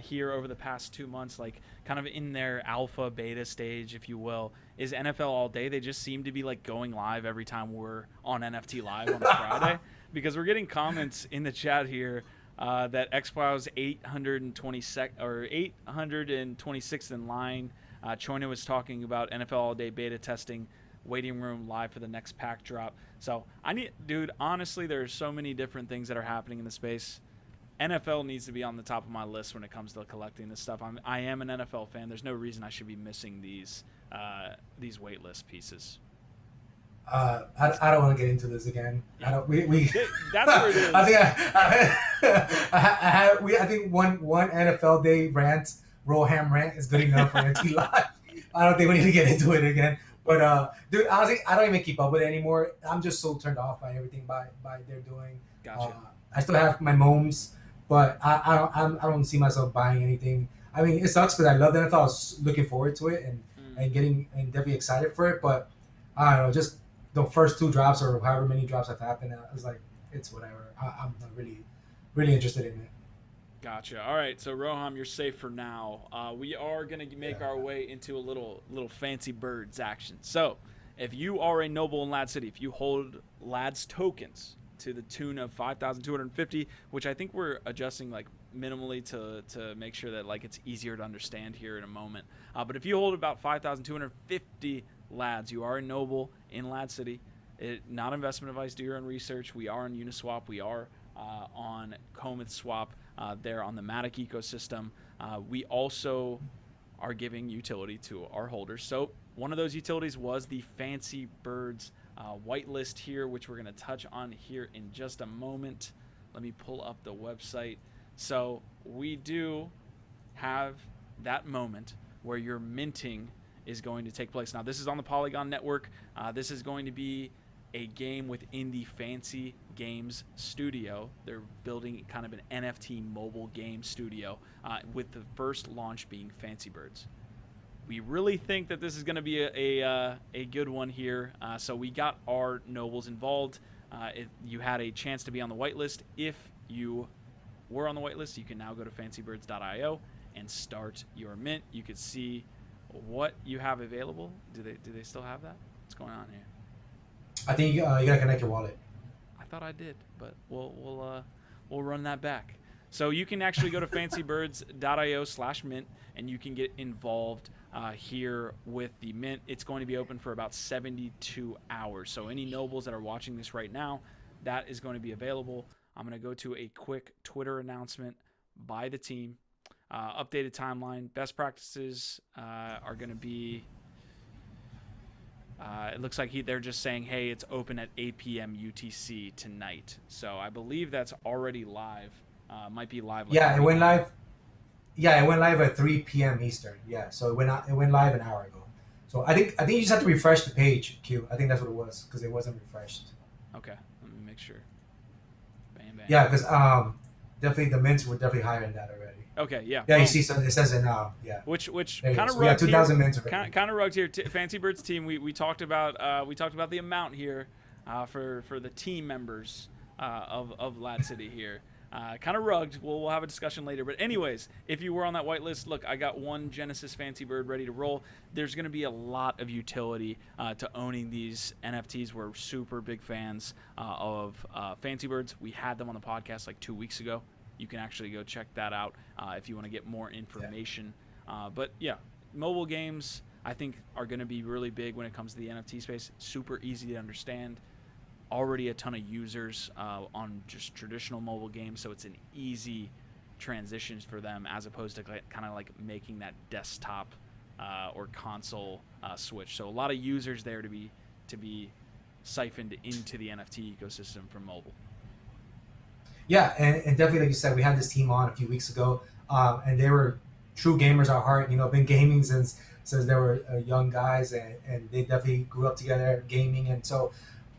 here over the past 2 months, kind of in their alpha beta stage, if you will, is NFL All Day. They just seem to be going live every time we're on NFT Live on a Friday because we're getting comments in the chat here that XPow's 826th in line. Choina was talking about NFL All Day beta testing, waiting room live for the next pack drop. So dude, honestly, there's so many different things that are happening in the space. NFL needs to be on the top of my list when it comes to collecting this stuff. I am an NFL fan. There's no reason I should be missing these waitlist pieces. I don't want to get into this again. I don't. We That's where it is. I think I think one NFL day rant, Roham rant is good enough for NT Live. I don't think we need to get into it again. But dude, honestly, I don't even keep up with it anymore. I'm just so turned off by everything by they're doing. Gotcha. I still have my moms, but I don't see myself buying anything. I mean, it sucks because I love the NFL. I was looking forward to it and getting and definitely excited for it. But I don't know, just the first two drops or however many drops have happened, I was like, it's whatever. I'm not really interested in it. Gotcha. All right, so Roham, you're safe for now. We are gonna make our way into a little fancy birds action. So, if you are a noble in LADZ City, if you hold LADZ tokens to the tune of 5,250, which I think we're adjusting minimally to make sure that it's easier to understand here in a moment. But if you hold about 5,250 LADZ, you are a noble in LADZ City. Not investment advice. Do your own research. We are on Uniswap. We are on Cometh Swap there on the Matic ecosystem. We also are giving utility to our holders. So one of those utilities was the Fancy Birds whitelist here, which we're going to touch on here in just a moment. Let me pull up the website. So we do have that moment where your minting is going to take place. Now, this is on the Polygon network. This is going to be a game within the Fancy Games studio. They're building kind of an NFT mobile game studio with the first launch being Fancy Birds. We really think that this is going to be a good one here. So we got our nobles involved. If you had a chance to be on the whitelist, if you were on the whitelist, you can now go to fancybirds.io and start your mint. You could see what you have available. Do they still have that? What's going on here? I think you gotta connect your wallet. I thought I did, but we'll run that back. So you can actually go to fancybirds.io/mint and you can get involved here with the mint. It's going to be open for about 72 hours. So any nobles that are watching this right now, that is going to be available. I'm going to go to a quick Twitter announcement by the team. Updated timeline. Best practices are going to be... it looks like they're just saying, hey, it's open at 8 p.m. UTC tonight. So I believe that's already live. Might be live. Yeah, it went live. Yeah, it went live at 3 p.m. Eastern. Yeah, so it went live an hour ago. So I think you just have to refresh the page, Q. I think that's what it was because it wasn't refreshed. Okay, let me make sure. Bam, bam. Yeah, because definitely the mints were definitely higher than that already. Okay, yeah. Yeah, you see, so it says it now. Yeah. Which kind of so rugged 2,000 mints already. Kind of rugged here. Fancy Birds team. We talked about the amount here for the team members of LADZ City here. Kind of rugged. We'll have a discussion later. But anyways, if you were on that whitelist, look, I got one Genesis Fancy Bird ready to roll. There's going to be a lot of utility to owning these NFTs. We're super big fans of Fancy Birds. We had them on the podcast like 2 weeks ago. You can actually go check that out if you want to get more information. Yeah. But yeah, mobile games I think are going to be really big when it comes to the NFT space. Super easy to understand. Already a ton of users on just traditional mobile games, so it's an easy transition for them as opposed to kind of like making that desktop or console switch. So a lot of users there to be siphoned into the NFT ecosystem from mobile. Yeah, and definitely, like you said, we had this team on a few weeks ago, and they were true gamers at heart. You know, been gaming since they were young guys, and they definitely grew up together gaming. And so,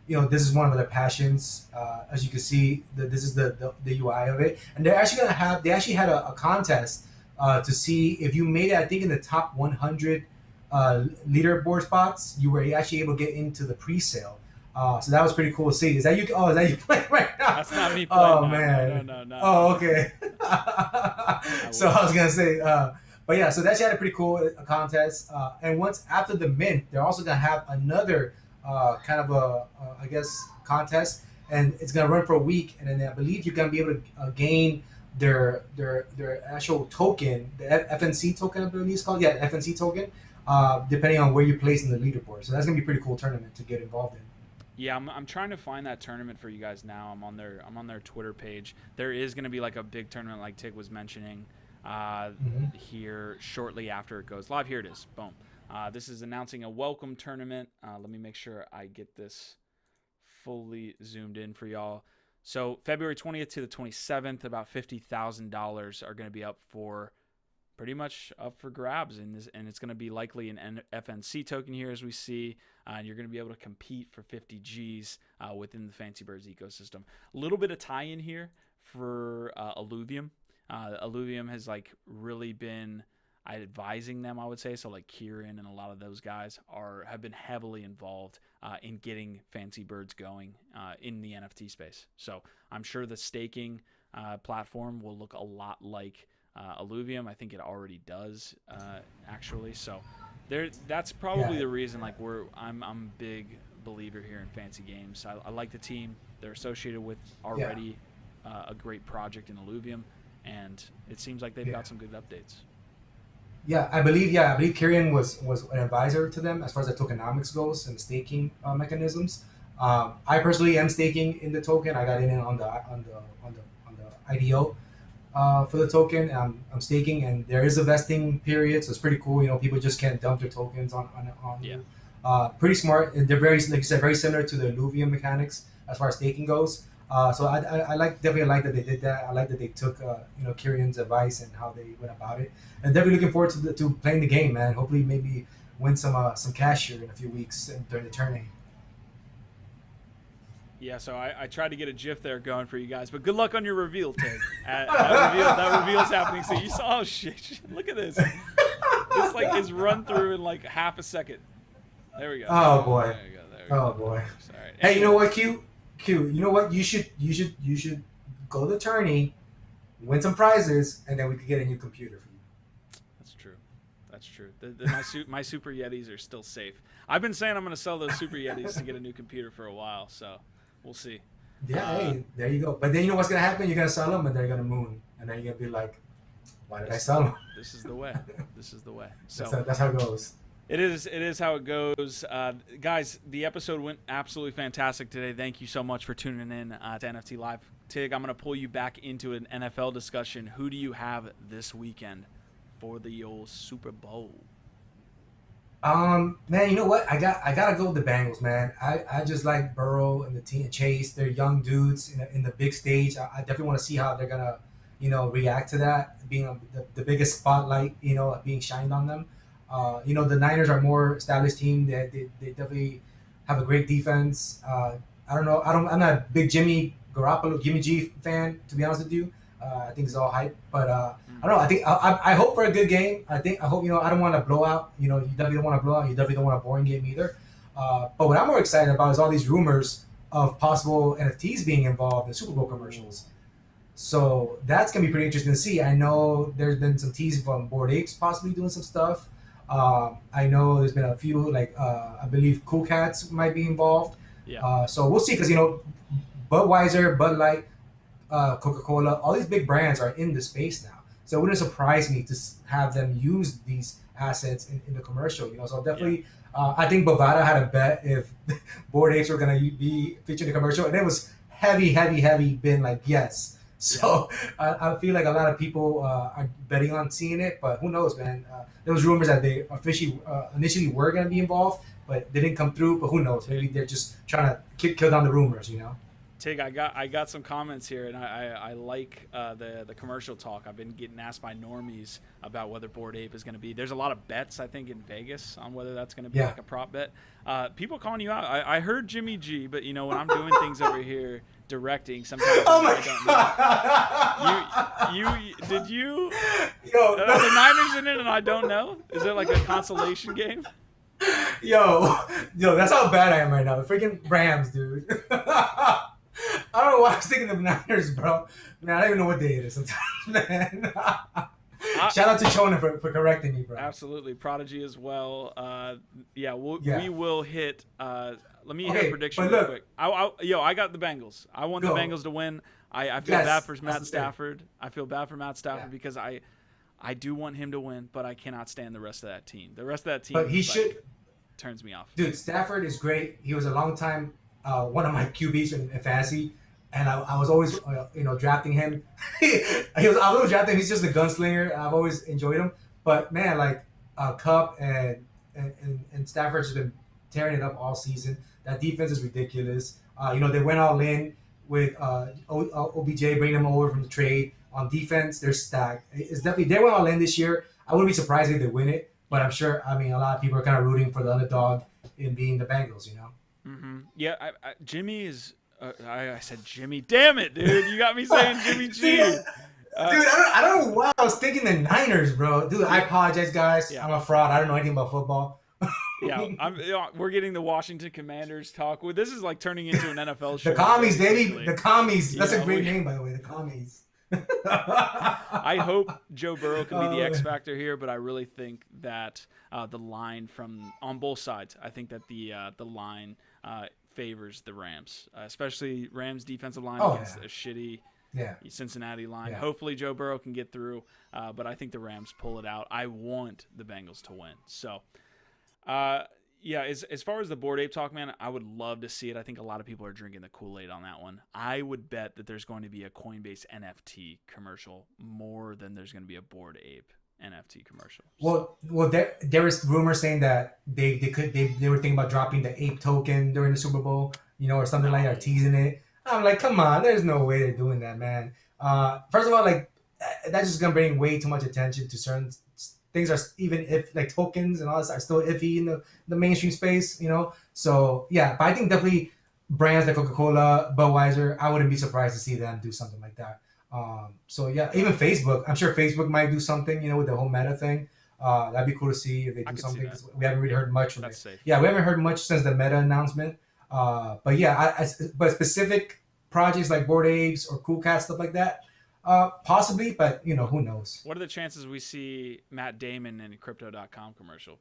you know, this is one of their passions. As you can see, this is the UI of it, and they're actually they actually had a contest to see if you made it. I think in the top 100 leaderboard spots, you were actually able to get into the pre-sale. So that was pretty cool to see. Is that you? Oh, is that you playing right now? That's not me playing. Oh, no, man. No. Oh, okay. So I was going to say, but yeah, so they actually had a pretty cool contest. And once after the mint, they're also going to have another kind of I guess, contest. And it's going to run for a week. And then I believe you're going to be able to gain their actual token, the FNC token, I believe it's called. Yeah, FNC token, depending on where you place in the leaderboard. So that's going to be a pretty cool tournament to get involved in. Yeah, I'm trying to find that tournament for you guys now. I'm on their Twitter page. There is going to be like a big tournament like Tig was mentioning here shortly after it goes live. Here it is. Boom. This is announcing a welcome tournament. Let me make sure I get this fully zoomed in for y'all. So February 20th to the 27th, about $50,000 are going to be pretty much up for grabs in this, and it's going to be likely an FNC token here as we see, and you're going to be able to compete for 50 Gs within the Fancy Birds ecosystem. A little bit of tie-in here for Alluvium. Alluvium has like really been advising them, I would say. So like Kieran and a lot of those guys have been heavily involved in getting Fancy Birds going in the NFT space. So I'm sure the staking platform will look a lot like Alluvium. I think it already does actually. So that's probably the reason like I'm a big believer here in Fancy Games. I like the team. They're associated with already a great project in Alluvium, and it seems like they've got some good updates. Yeah, I believe Kieran was an advisor to them as far as the tokenomics goes and the staking mechanisms. I personally am staking in the token. I got in on the IDO for the token. I'm staking, and there is a vesting period, so it's pretty cool. People just can't dump their tokens on Yeah. you. Pretty smart. And they're very, like you said, very similar to the Illuvium mechanics as far as staking goes. So I definitely like that they did that. I like that they took Kieran's advice and how they went about it. And definitely looking forward to playing the game, man. Hopefully, maybe win some cash here in a few weeks during the tournament. Yeah, so I tried to get a GIF there going for you guys, but good luck on your reveal, Tig. That reveal's happening. So you saw, oh shit, look at this. It's like it's run through in like half a second. There we go. Oh boy. There we go. There we go. Oh boy. All right. Hey, you know what, Q? You know what? You should go to the tourney, win some prizes, and then we could get a new computer for you. That's true. That's true. My Super Yetis are still safe. I've been saying I'm going to sell those Super Yetis to get a new computer for a while, so we'll see. Yeah, hey, there you go. But then you know what's gonna happen? You're gonna sell them, and they're gonna moon, and then you're gonna be like, "Why did I sell them?" This is the way. This is the way. So that's how it goes. It is how it goes. Guys, the episode went absolutely fantastic today. Thank you so much for tuning in to NFT Live. Tig, I'm going to pull you back into an NFL discussion. Who do you have this weekend for the old Super Bowl? Man, you know what? I gotta go with the Bengals, man. I just like Burrow and the team Chase. They're young dudes in the big stage. I definitely want to see how they're gonna, react to that being the biggest spotlight, being shined on them. The Niners are a more established team. They definitely have a great defense. I don't know. I'm not a big Jimmy G fan, to be honest with you. I think it's all hype, but I don't know. I think I hope for a good game. I hope I don't want a blowout. You definitely don't want a blowout. You definitely don't want a boring game either. But what I'm more excited about is all these rumors of possible NFTs being involved in Super Bowl commercials. So that's gonna be pretty interesting to see. I know there's been some teasing from Bored Apes possibly doing some stuff. I know there's been a few, like I believe Cool Cats might be involved. Yeah. So we'll see, because Budweiser, Bud Light, Coca-Cola, all these big brands are in the space now. So it wouldn't surprise me to have them use these assets in the commercial. So definitely, I think Bovada had a bet if Bored Apes were gonna be featured in the commercial, and it was heavy been like yes. So I feel like a lot of people are betting on seeing it, but who knows, man? There was rumors that they officially initially were going to be involved, but they didn't come through. But who knows? Maybe they're just trying to kill down the rumors, Tig, I got some comments here, and I like the commercial talk. I've been getting asked by normies about whether Bored Ape is going to be. There's a lot of bets, I think, in Vegas on whether that's going to be like a prop bet. People calling you out. I heard Jimmy G, but when I'm doing things over here directing, sometimes I don't know. Did you? Yo, are the Niners in it, and I don't know. Is it like a consolation game? Yo, that's how bad I am right now. The freaking Rams, dude. I don't know why I was thinking of Niners, bro. Man, I don't even know what day it is sometimes, man. Shout out to Chona for correcting me, bro. Absolutely. Prodigy as well. We will hit. Let me hit a prediction real quick. I got the Bengals. I want the Bengals to win. I feel bad for Matt Stafford. I feel bad for Matt Stafford because I do want him to win, but I cannot stand the rest of that team. The rest of that team but he should, turns me off. Dude, Stafford is great. He was a long time one of my QBs in fantasy, and I was always drafting him. I was always drafting him. He's just a gunslinger. I've always enjoyed him. But man, like Cup and Stafford's been tearing it up all season. That defense is ridiculous. They went all in with OBJ, bringing them over from the trade. On defense, they're stacked. It's definitely, they went all in this year. I wouldn't be surprised if they win it, but I'm sure. A lot of people are kind of rooting for the underdog in being the Bengals. Mm-hmm. Yeah, Jimmy is. I said Jimmy. Damn it, dude! You got me saying Jimmy G. Dude, I don't know why I was thinking the Niners, bro. Dude, I apologize, guys. Yeah. I'm a fraud. I don't know anything about football. We're getting the Washington Commanders talk. This is like turning into an NFL show. The Commies, baby. The Commies. That's a great name, by the way. The Commies. I hope Joe Burrow can be the X factor here, but I really think that the line on both sides. I think that the line favors the Rams, especially Rams defensive line against a shitty Cincinnati line. Yeah. Hopefully Joe Burrow can get through, but I think the Rams pull it out. I want the Bengals to win. So, Yeah, as far as the Bored Ape talk, man, I would love to see it. I think a lot of people are drinking the Kool-Aid on that one. I would bet that there's going to be a Coinbase NFT commercial more than there's going to be a Bored Ape NFT commercial. Well, there was rumors saying that they were thinking about dropping the ape token during the Super Bowl, or something like that, teasing it. I'm like, come on, there's no way they're doing that, man. First of all, like that's just gonna bring way too much attention to certain things. Are even if like tokens and all this are still iffy in the mainstream space, So yeah, but I think definitely brands like Coca-Cola, Budweiser, I wouldn't be surprised to see them do something like that. So yeah, even Facebook. I'm sure Facebook might do something, with the whole Meta thing. That'd be cool to see if they do something. We haven't really heard much from it. Safe. Yeah, we haven't heard much since the Meta announcement. But yeah, but specific projects like Bored Apes or Cool Cat, stuff like that, possibly. But who knows? What are the chances we see Matt Damon in a Crypto.com commercial?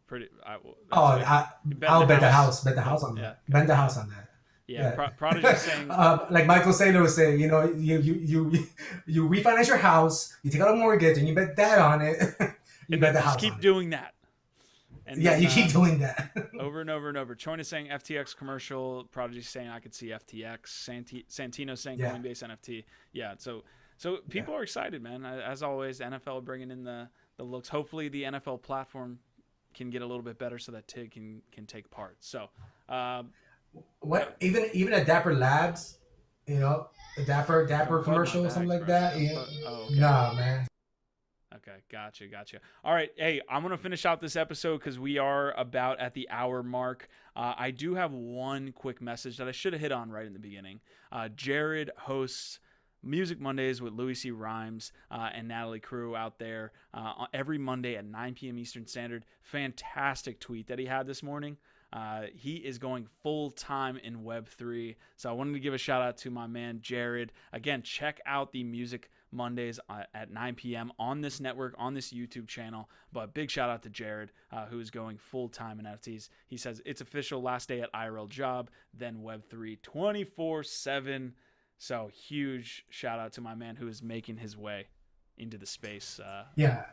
I'll bet the house. Bet the house on that. Yeah, bet the house on that. Yeah. Prodigy saying like Michael Saylor was saying, you refinance your house, you take out a mortgage, and you bet that on it. You bet the house. Just keep doing that. And then, you keep doing that over and over and over. Choin is saying FTX commercial. Prodigy saying I could see FTX. Santino saying Coinbase NFT. Yeah, so people are excited, man. As always, NFL bringing in the looks. Hopefully, the NFL platform can get a little bit better so that TIG can take part. So. What even a Dapper Labs, a Dapper commercial or something like that? Okay. Nah, man. Okay, gotcha. All right, hey, I'm gonna finish out this episode because we are about at the hour mark. I do have one quick message that I should have hit on right in the beginning. Jared hosts Music Mondays with Louis C. Rhymes and Natalie Crew out there every Monday at 9 p.m. Eastern Standard. Fantastic tweet that he had this morning. He is going full-time in Web3. So I wanted to give a shout out to my man, Jared. Again, check out the Music Mondays at 9 p.m. on this network, on this YouTube channel. But big shout out to Jared, who is going full-time in NFTs. He says it's official, last day at IRL job, then Web3 24/7. So huge shout out to my man who is making his way into the space. Yeah.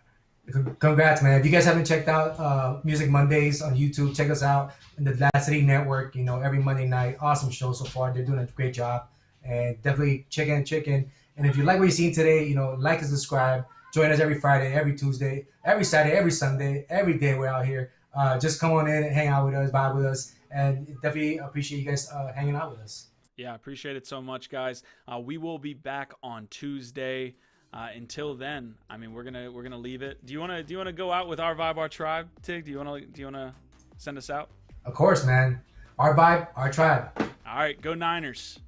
Congrats, man. If you guys haven't checked out Music Mondays on YouTube, check us out in the LADZ City network, every Monday night. Awesome show so far. They're doing a great job. And definitely check in. And if you like what you've seen today, like and subscribe. Join us every Friday, every Tuesday, every Saturday, every Sunday, every day we're out here. Just come on in and hang out with us, vibe with us. And definitely appreciate you guys hanging out with us. Yeah, appreciate it so much, guys. We will be back on Tuesday. Until then, I mean, we're gonna leave it. Do you wanna go out with our vibe, our tribe, Tig? Do you wanna send us out? Of course, man. Our vibe, our tribe. All right, go Niners.